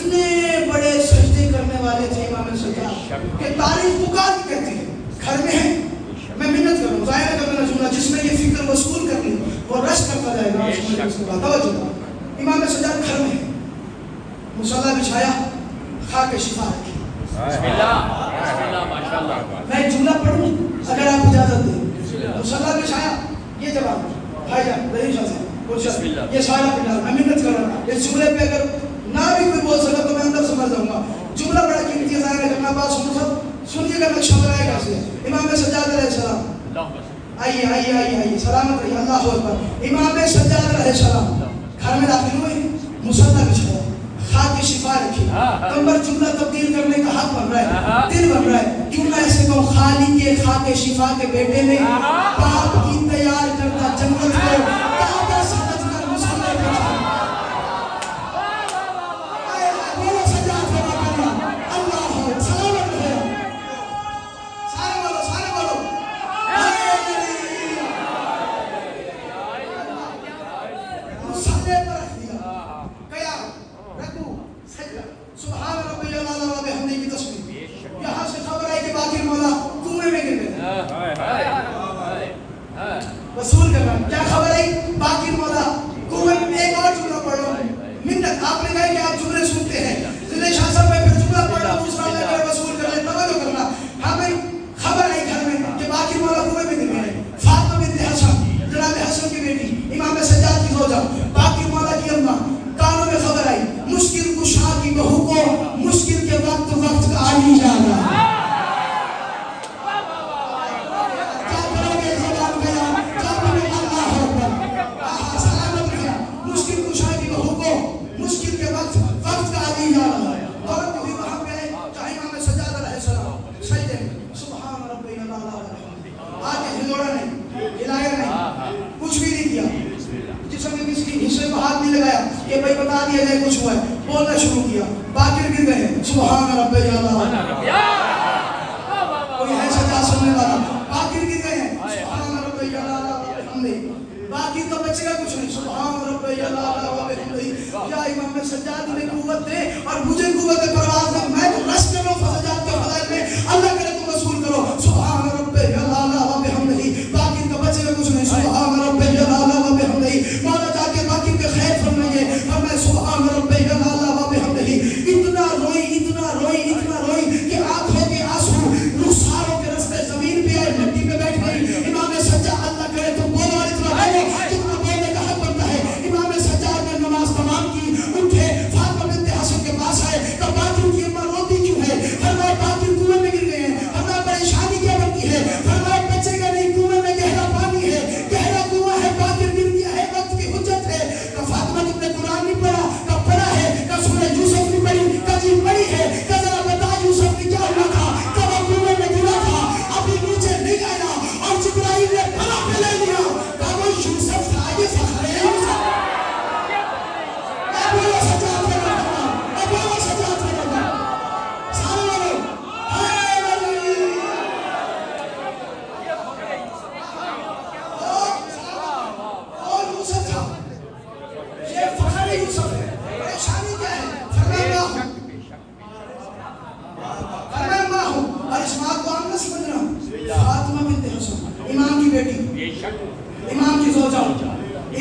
اتنے بڑے سجدے کرنے والے تھے امام سجاد کہ تاریخ پکار کی کہتی ہے گھر میں ہے میں منت کروں ظاہر کرنا چاہوں گا جس میں یہ فکر وصول کرنی وہ رش کرتا جائے گا. امام سجاد گھر میں مصلی بچھایا خاک شفا رکھی. بسم اللہ ماشاءاللہ. میں ایک جملہ پڑھوں اگر آپ اجازت دیں. مصلی بچھایا یہ جواب بھائی جان رہی شاہ صاحب یہ سارا پلار میں منت کر رہا ہوں اس جملے پہ اگر نہ بھی کوئی بول سکا تو میں اندر سمجھ جاؤں گا. جملہ بڑا قیمتی ہے ظاہر کرنا بات سنو سب سنیے گا نقشہ بنائے گا سے. امام سجاد علیہ السلام آئیے آئیے آئیے آئیے سلامت رہیے اللہ اکبر. امام سجاد علیہ السلام گھر میں داخل ہوئے مصلی بچھایا خاک شفا رکھی. کمبر جملہ تبدیل کرنے کا حق بن رہا ہے دل بن رہا ہے. کیوں نہ ایسے کہوں خالی کے خاک شفا کے بیٹے نے پاپ کی تیار کرتا جنت کو کعبہ سمجھ کر مصلی بچھایا. وصول کرنا کیا خبر ہے باقی مولا کنویں میں ایک اور جملہ پڑھ لو منت. آپ نے کہا کہ آپ جملے سنتے ہیں ضلع شاہ صاحب میں پھر جملہ پڑھ لو دوسرا میں پھر وصول کر لیں توجہ کرنا. ہمیں خبر ہے گھر میں کہ باقی مولا کنویں میں گر گئے. فاطمہ بنت حسن جناب حسن کی بیٹی امام سجاد کی زوجہ باقی مولا کی اماں کانوں میں خبر آئی مشکل کشا کی بہو کو مشکل کے وقت کا علی جانا. کہ بھائی بتا دیا جائے کچھ ہوا ہے بولنا شروع کیا باقر گر گئے سبحان رب اللہ. کوئی ہے سجا سننے والا باقر گر گئے سبحان رب اللہ. باقی تو بچے گا کچھ نہیں سبحان رب اللہ. یا امام سجاد نے قوت دے اور مجھے قوت پرواز دے. میں تو رش کر رہا ہوں سجاد کے فضائل میں اللہ کرے تم رسول کرو سبحان رب اللہ وبحمدہ. باقی تو بچے گا کچھ نہیں سبحان رب اللہ وبحمدہ. مولا جا کے باقی کے خیر فرمائیے اور میں سبحان رب اللہ وبحمدہ. اتنا روئی کہ آنکھوں کے آنسو رخساروں کے رستے زمین پہ آئے مٹی پہ بیٹھ گئی. امام سجاد اللہ کرے تم بولو اور اتنا بولنے کا حق بنتا ہے. امام سجاد نے نماز تمام کی اٹھے فاطمہ بنت حسن کے پاس آئے کہ باقی کی اماں روتی کیوں ہے. فرمایا باقی کنویں میں گر گئے ہیں. فرمایا پریشانی کیا بنتی ہے. فرمایا بچے گا نہیں کنویں میں گہرا پانی ہے گہرا کنواں ہے باقی گر گیا ہے وقت کی حجت ہے. کہ فاطمہ تم نے قرآن نہیں پڑھا کہ پڑھا ہے کہ سورہ یوسف نہیں پڑھی کہ جی پڑھی ہے کہ ذرا بتا یوسف نے کیا ہوا تھا کہ وہ کنویں میں گرا تھا ابھی نیچے نہیں آیا اور جبرائیل نے پناہ پہ لے لیا کہ وہ یوسف تھا. یہ فخر ہے یوسف. ابو سجاد نے کہا ابو سجاد نے کہا سارے لوگ اور یوسف تھا. یہ فخر یوسف ہے. پریشانی کیا ہے. فرمایا ماں ہوں اور اس ماں کو آپ نہ سمجھ رہا ہوں. فاطمہ بنت حسن امام کی بیٹی امام کی زوجہ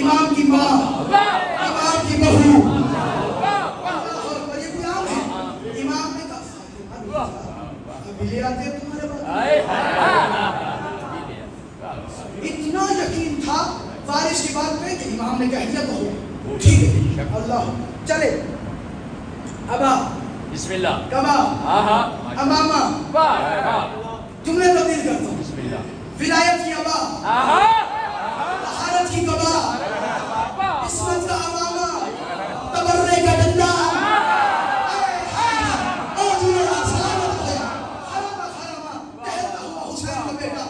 امام کی ماں امام کی بہو. یہ کوئی عام ہے. امام نے کہا قبیلے آتے ہیں تمہارے پاس. اتنا یقین تھا وارث کی بات پہ کہ امام نے کہہ دیا بہو ٹھیک ہے اللہ چلے. ابا بسم اللہ کبا اماما جملے تبدیل کرتا ہوں. ولایت کی ابا طہارت کی کبا عصمت کا اماما تبرے کا ڈنڈا اور سلامت ہے حرما کہتا ہوا حسین کا بیٹا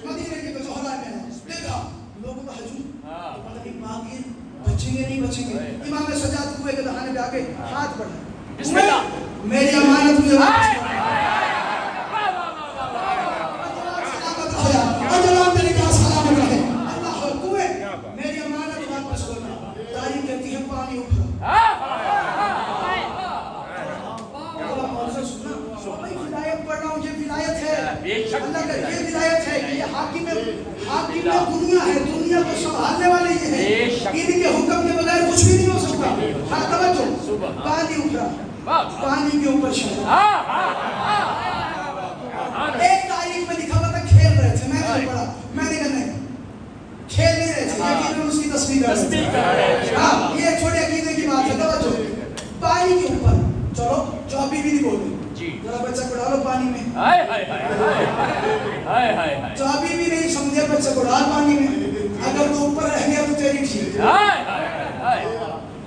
مدینے کے زہرا میں دیکھا لوگوں کا ہجوم پتہ نہیں باقی بچیں گے نہیں بچیں گے. امام سجاد کنویں کے دہانے پہ آگے ہاتھ بڑھا بسم اللہ میری امانت مجھے واپس اجلام نے کہا سلامت رہے اللہ کنویں میری امانت واپس ہونا. تاریخ کہتی ہے پانی اٹھا حاکم دنیا ہے, دنیا کو سنبھالنے والے یہ ہیں, ان کے حکم کے بغیر کچھ بھی نہیں ہو سکتا. ہاں توجہ, پانی اترا, پانی کے اوپر شہر. ایک تاریخ میں لکھا ہوا تھا کھیل رہے تھے, میں نے پڑھا, میں نے کہا نہیں کھیل نہیں رہے تھے, یقیناً اس کی تصویر کر رہے تھے. ہاں یہ چھوٹے عقیدے کی بات ہے. توجہ, پانی کے اوپر چلو, جو ابھی بھی نہیں بولے ذرا بچہ کو ڈالو پانی میں, جو ابھی بھی نہیں سمجھے بچہ کو ڈال پانی میں, اگر تو اوپر رہ گیا تو تیری ٹھیک ہے.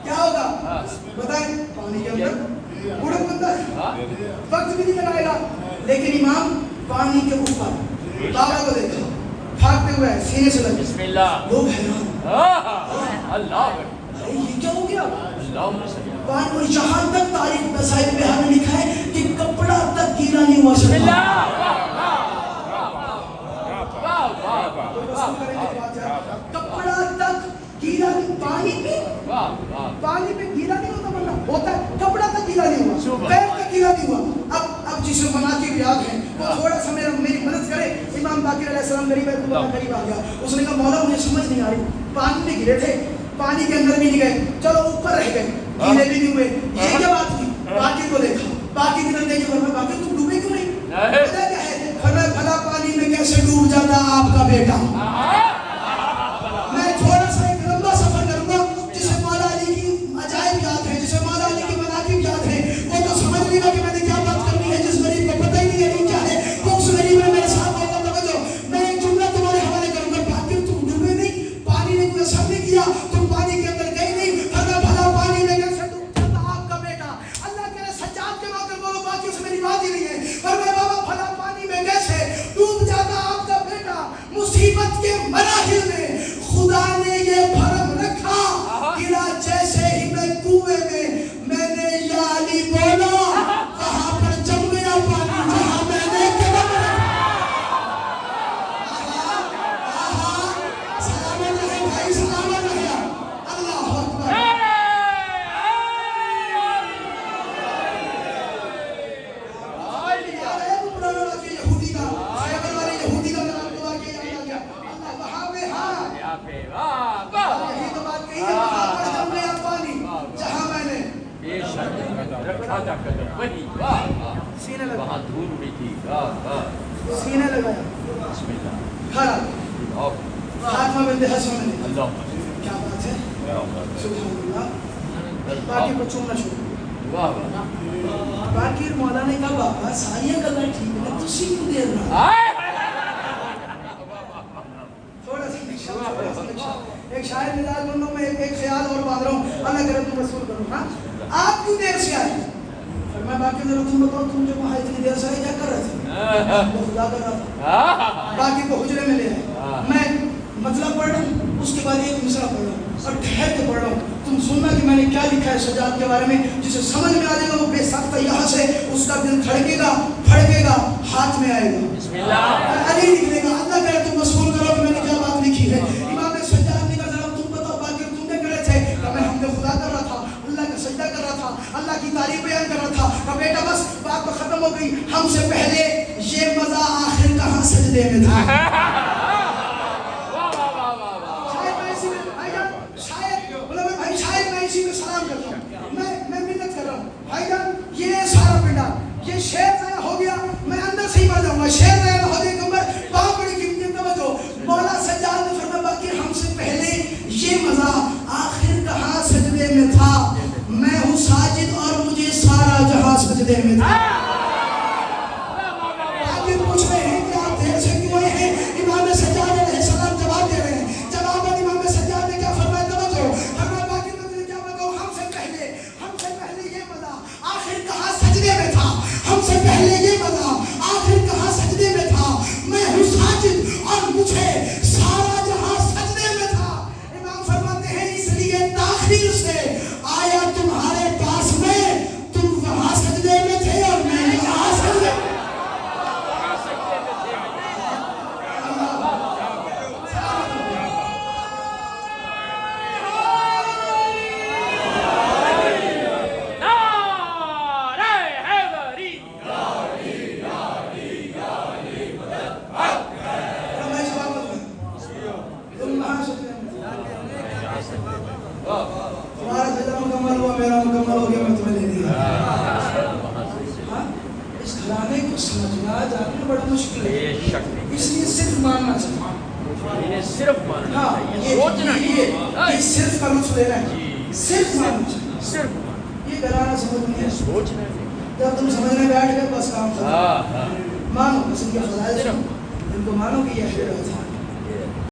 کیا ہوگا بتائیں, پانی کے اندر بڑا بندہ ہے, وقت بھی نہیں لگائے گا. لیکن امام پانی کے اوپر بابا کو دیکھا بھاگتے ہوئے سینے سے لگے, بسم اللہ, لوگ حیران, اللہ, یہ کیا ہو گیا. اور یہاں تک تاریخ مسائل میں ہمیں لکھا ہے کہ کپڑا تک گیلا نہیں ہوا. بسم اللہ, کپڑا تک گیلا نہیں, پانی پہ گیلا نہیں ہوتا, بندہ ہوتا ہے, کپڑا تک گیلا نہیں ہوا, پیر تک گیلا نہیں ہوا. اب جسے مناقب یاد ہیں وہ تھوڑا سا میری مدد کرے. امام باقر علیہ السلام قریب آ گیا, اس نے کہا مولا مجھے سمجھ نہیں آ رہی, پانی میں گرے تھے, پانی کے اندر بھی نہیں گئے, چلو اوپر رہ گئے, گیلے بھی نہیں ہوئے, یہ کیا بات کی. باقر کو دیکھا, باقر کی طرف دیکھے, فرمایا باقر تم ڈوبے کیوں نہیں. پتہ کیا ہے, فرمایا بھلا پانی میں کیسے ڈوب جاتا آپ کا بیٹا. میں تھوڑا سا ایک لمبا سفر کروں گا, جسے مولا علی کی عجائب یاد ہے, جسے مولا علی کی مناقب یاد ہے, وہ تو سمجھ لے گا کہ میں نے کیا بات کرنی ہے. جس غریب کو پتہ ہی نہیں ہے کیا ہے, وہ اس غریب نے میرے ساتھ ہوگا. توجہ, میں ایک جملہ تمہارے حوالے کروں گا, باقر تم ڈوبے نہیں, پانی نے کوئی اثر نہیں کیا, تم پانی کے اندر گئے نہیں, بھلا پانی میں کیسے ڈوب جاتا آپ کا بیٹا. اللہ کے سجاد کے موقع بولو, باقی اس میں میری بات ہی نہیں ہے, پر میں بابا بھلا پانی میں کیسے ڈوب جاتا آپ کا بیٹا. مصیبت کے مراحل میں خدا نے یہ بھرم رکھا, گرا جیسے ہی میں کنویں میں نے یا علی بولا, وہاں پر جم گیا پانی جہاں میں نے قدم رکھا. سلامت رہے بھائی, سلامت رہے. اللہ اکبر. سینے لگایا, سینے لگایا, کھڑا, خاتمہ بنت حسن نے, کیا بات ہے, سبحان اللہ. باقی کو چومنا چھوڑ, باقی مولا نے کہا بابا ساری گلا ٹھیک ہے, تسی کیوں دیر رہا. تھوڑا سا ایک شاعر مزاج بنوں میں ایک خیال اور باندھ رہا ہوں, اللہ کرے تم رسول کرو. ہاں آپ کیوں دیر سے آئے. میں باقی ذرا تم بتاؤ, تم جو وہاں اتنی دیر سے آئے کیا کر رہے تھے. وہ خدا کر رہا تھا, باقی کو حجرے میں لے آئے, میں مطلب پڑھ رہا ہوں, اس کے بعد ایک مصرع پڑھ رہا ہوں اور ٹھہر کے پڑھ رہا ہوں. تم سننا کہ میں نے کیا لکھا ہے سجاد کے بارے میں, جسے سمجھ میں آ جائے گا وہ بے ساختہ یہاں سے اس کا دل دھڑکے گا, پھڑکے گا, ہاتھ میں آئے گا, علی نکلے گا. اللہ کرے تم مسئول کرو کہ میں نے کیا بات لکھی ہے. امام سجاد نے کہا ذرا تم بتاؤ باقی تم نے کرے تھے. کہ میں حمد خدا کر رہا تھا, اللہ کا سجدہ کر رہا تھا, اللہ کی تعریف بیان کر رہا تھا. کہ بیٹا بس بات تو ختم ہو گئی, ہم سے پہلے یہ مزہ آخر کہاں سجدے میں تھا. اسی میں سلام کرتا ہوں, میں منت کر رہا ہوں. بھائی جان یہ سارا پنڈا, یہ شیر ضائع ہو گیا, میں اندر سے ہی مر جاؤں گا. شیر ضائع ہو گئے کمر, بہت بڑی قیمتی توجہ. مولا سجاد نے فرمایا باقی ہم سے پہلے یہ مزہ آخر کہاں سجدے میں تھا. میں ہوں ساجد اور مجھے سارا جہاں سجدے میں تھا. باقی پوچھ رہے ہیں کہ آپ دیر سے کیوں آئے ہیں. امام سجاد علیہ السلام جواب دے رہے ہیں. جواب امام سجاد نے کیا فرمایا توجہ. ہم سے پہلے یہ مزہ آخر کہاں سجدے میں تھا. میں ہوں ساجد اور مجھے سارا جہاں سجدے میں تھا. امام فرماتے ہیں اس لیے تاخیر سے آیا تمہارے پاس میں, تم وہاں سجدے میں تھے اور ساتھ جانے میں بڑا مشکل ہے، بے شک اس لیے صرف ماننا چاہیے. انہیں صرف ماننا ہاں چاہیے، سوچنا یہ صرف کا لطف لینا ہے، جی صرف ماننا چاہیے. صرف یہ گرانا سمجھ نہیں ہے، سوچنا ہے. جب تم سمجھنے بیٹھ گئے بس کام ختم. ہاں ہاں مانو بس ان کے فضائل صرف ان کو مانو کہ یہ خیرات ہے.